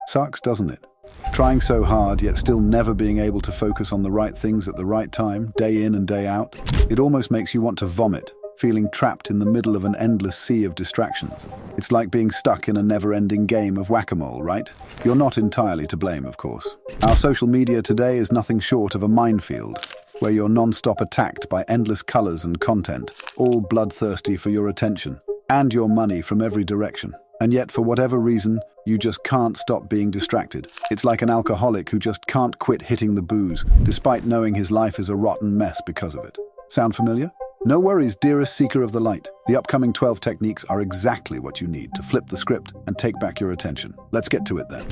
Sucks, doesn't it? Trying so hard, yet still never being able to focus on the right things at the right time, day in and day out. It almost makes you want to vomit, feeling trapped in the middle of an endless sea of distractions. It's like being stuck in a never-ending game of whack-a-mole, right? You're not entirely to blame, of course. Our social media today is nothing short of a minefield, where you're non-stop attacked by endless colors and content, all bloodthirsty for your attention and your money from every direction. And yet, for whatever reason, you just can't stop being distracted. It's like an alcoholic who just can't quit hitting the booze, despite knowing his life is a rotten mess because of it. Sound familiar? No worries, dearest seeker of the light. The upcoming 12 techniques are exactly what you need to flip the script and take back your attention. Let's get to it then.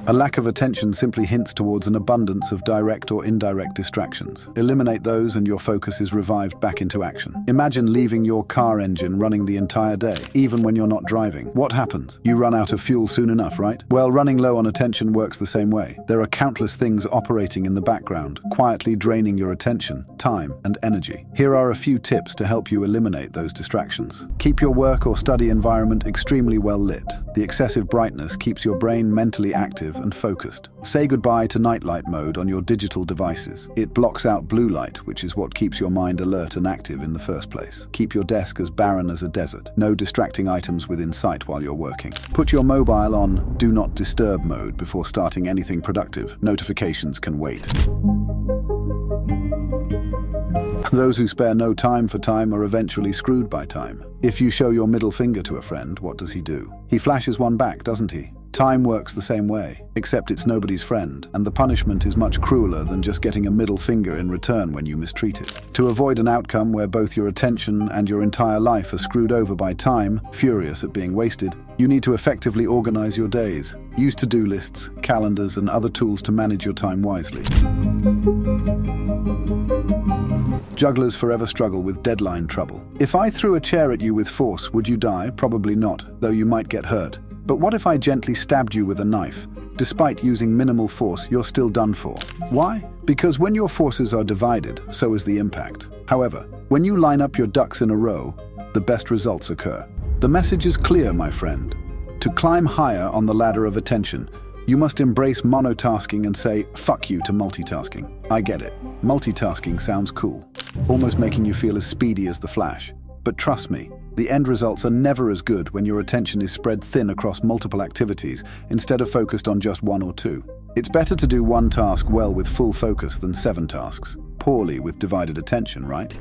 A lack of attention simply hints towards an abundance of direct or indirect distractions. Eliminate those and your focus is revived back into action. Imagine leaving your car engine running the entire day, even when you're not driving. What happens? You run out of fuel soon enough, right? Well, running low on attention works the same way. There are countless things operating in the background, quietly draining your attention, time, and energy. Here are a few tips to help you eliminate those distractions. Keep your work or study environment extremely well lit. The excessive brightness keeps your brain mentally active and focused. Say goodbye to nightlight mode on your digital devices. It blocks out blue light, which is what keeps your mind alert and active in the first place. Keep your desk as barren as a desert. No distracting items within sight while you're working. Put your mobile on Do Not Disturb mode before starting anything productive. Notifications can wait. Those who spare no time for time are eventually screwed by time. If you show your middle finger to a friend, what does he do? He flashes one back, doesn't he? Time works the same way, except it's nobody's friend, and the punishment is much crueler than just getting a middle finger in return when you mistreat it. To avoid an outcome where both your attention and your entire life are screwed over by time, furious at being wasted, you need to effectively organize your days. Use to-do lists, calendars, and other tools to manage your time wisely. Jugglers forever struggle with deadline trouble. If I threw a chair at you with force, would you die? Probably not, though you might get hurt. But what if I gently stabbed you with a knife? Despite using minimal force, you're still done for. Why? Because when your forces are divided, so is the impact. However, when you line up your ducks in a row, the best results occur. The message is clear, my friend. To climb higher on the ladder of attention, you must embrace monotasking and say, fuck you to multitasking. I get it. Multitasking sounds cool, almost making you feel as speedy as the Flash. But trust me, the end results are never as good when your attention is spread thin across multiple activities instead of focused on just one or two. It's better to do one task well with full focus than 7 tasks poorly with divided attention, right?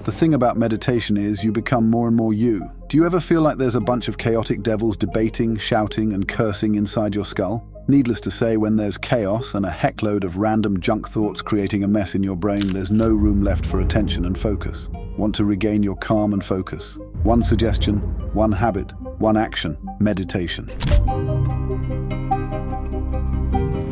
The thing about meditation is you become more and more you. Do you ever feel like there's a bunch of chaotic devils debating, shouting, and cursing inside your skull? Needless to say, when there's chaos and a heckload of random junk thoughts creating a mess in your brain, there's no room left for attention and focus. Want to regain your calm and focus? One suggestion, one habit, one action: meditation.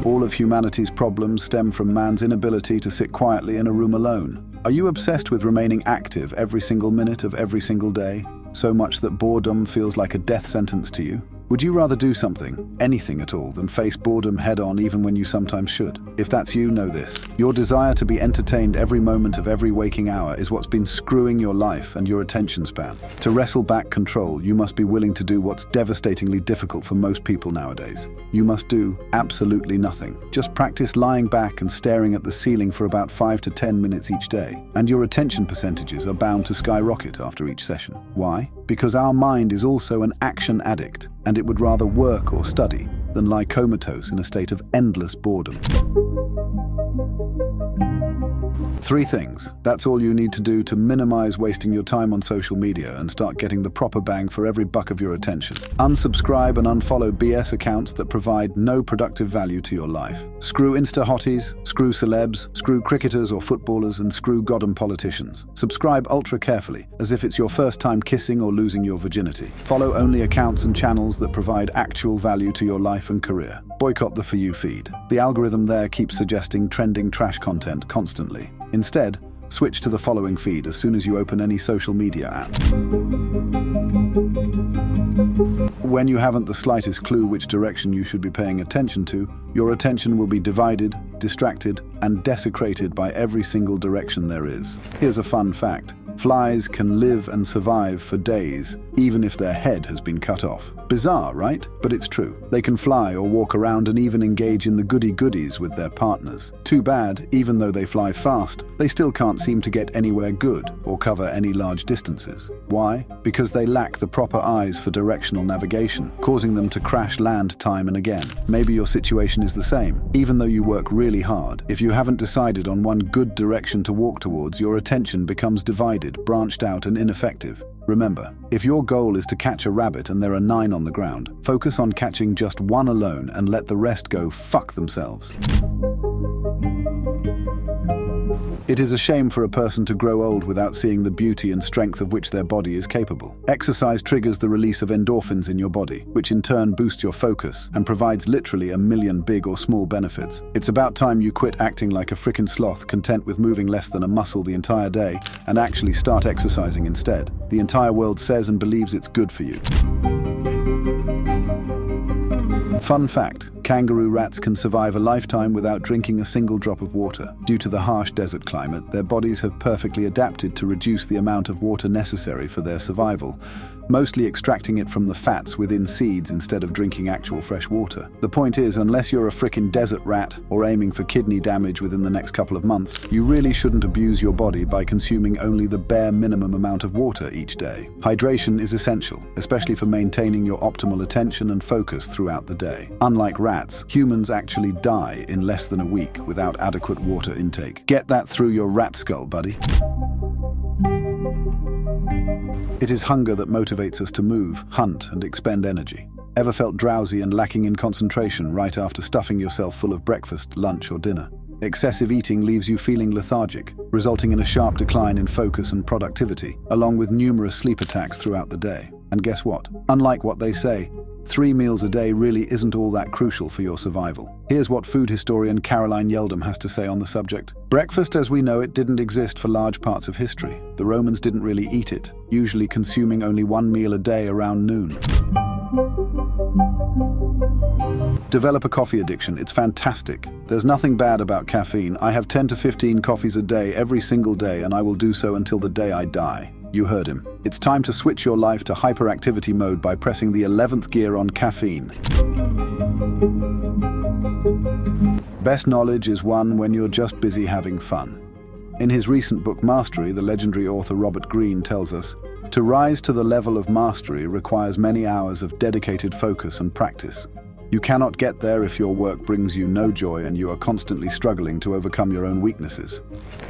All of humanity's problems stem from man's inability to sit quietly in a room alone. Are you obsessed with remaining active every single minute of every single day, so much that boredom feels like a death sentence to you? Would you rather do something, anything at all, than face boredom head-on even when you sometimes should? If that's you, know this. Your desire to be entertained every moment of every waking hour is what's been screwing your life and your attention span. To wrestle back control, you must be willing to do what's devastatingly difficult for most people nowadays. You must do absolutely nothing. Just practice lying back and staring at the ceiling for about 5 to 10 minutes each day, and your attention percentages are bound to skyrocket after each session. Why? Because our mind is also an action addict, and it would rather work or study than lie comatose in a state of endless boredom. 3 things. That's all you need to do to minimize wasting your time on social media and start getting the proper bang for every buck of your attention. Unsubscribe and unfollow BS accounts that provide no productive value to your life. Screw Insta hotties, screw celebs, screw cricketers or footballers, and screw goddamn politicians. Subscribe ultra carefully, as if it's your first time kissing or losing your virginity. Follow only accounts and channels that provide actual value to your life and career. Boycott the For You feed. The algorithm there keeps suggesting trending trash content constantly. Instead, switch to the following feed as soon as you open any social media app. When you haven't the slightest clue which direction you should be paying attention to, your attention will be divided, distracted, and desecrated by every single direction there is. Here's a fun fact. Flies can live and survive for days, even if their head has been cut off. Bizarre, right? But it's true. They can fly or walk around and even engage in the goody-goodies with their partners. Too bad, even though they fly fast, they still can't seem to get anywhere good or cover any large distances. Why? Because they lack the proper eyes for directional navigation, causing them to crash land time and again. Maybe your situation is the same. Even though you work really hard, if you haven't decided on one good direction to walk towards, your attention becomes divided, branched out, and ineffective. Remember, if your goal is to catch a rabbit and there are 9 on the ground, focus on catching just one alone and let the rest go fuck themselves. It is a shame for a person to grow old without seeing the beauty and strength of which their body is capable. Exercise triggers the release of endorphins in your body, which in turn boosts your focus and provides literally a million big or small benefits. It's about time you quit acting like a frickin' sloth, content with moving less than a muscle the entire day, and actually start exercising instead. The entire world says and believes it's good for you. Fun fact, kangaroo rats can survive a lifetime without drinking a single drop of water. Due to the harsh desert climate, their bodies have perfectly adapted to reduce the amount of water necessary for their survival, mostly extracting it from the fats within seeds instead of drinking actual fresh water. The point is, unless you're a frickin' desert rat or aiming for kidney damage within the next couple of months, you really shouldn't abuse your body by consuming only the bare minimum amount of water each day. Hydration is essential, especially for maintaining your optimal attention and focus throughout the day. Unlike rats, humans actually die in less than a week without adequate water intake. Get that through your rat skull, buddy. It is hunger that motivates us to move, hunt, and expend energy. Ever felt drowsy and lacking in concentration right after stuffing yourself full of breakfast, lunch, or dinner? Excessive eating leaves you feeling lethargic, resulting in a sharp decline in focus and productivity, along with numerous sleep attacks throughout the day. And guess what? Unlike what they say, 3 meals a day really isn't all that crucial for your survival. Here's what food historian Caroline Yeldham has to say on the subject. Breakfast as we know it didn't exist for large parts of history. The Romans didn't really eat it, usually consuming only 1 meal a day around noon. Develop a coffee addiction. It's fantastic. There's nothing bad about caffeine. I have 10 to 15 coffees a day every single day, and I will do so until the day I die. You heard him. It's time to switch your life to hyperactivity mode by pressing the 11th gear on caffeine. Best knowledge is won when you're just busy having fun. In his recent book Mastery, the legendary author Robert Greene tells us, to rise to the level of mastery requires many hours of dedicated focus and practice. You cannot get there if your work brings you no joy and you are constantly struggling to overcome your own weaknesses.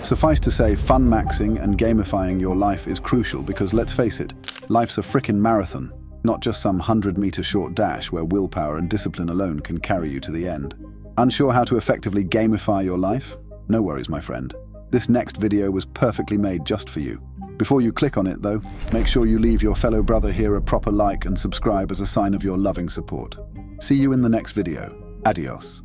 Suffice to say, fun maxing and gamifying your life is crucial because, let's face it, life's a frickin' marathon, not just some 100-meter short dash where willpower and discipline alone can carry you to the end. Unsure how to effectively gamify your life? No worries, my friend. This next video was perfectly made just for you. Before you click on it, though, make sure you leave your fellow brother here a proper like and subscribe as a sign of your loving support. See you in the next video. Adios.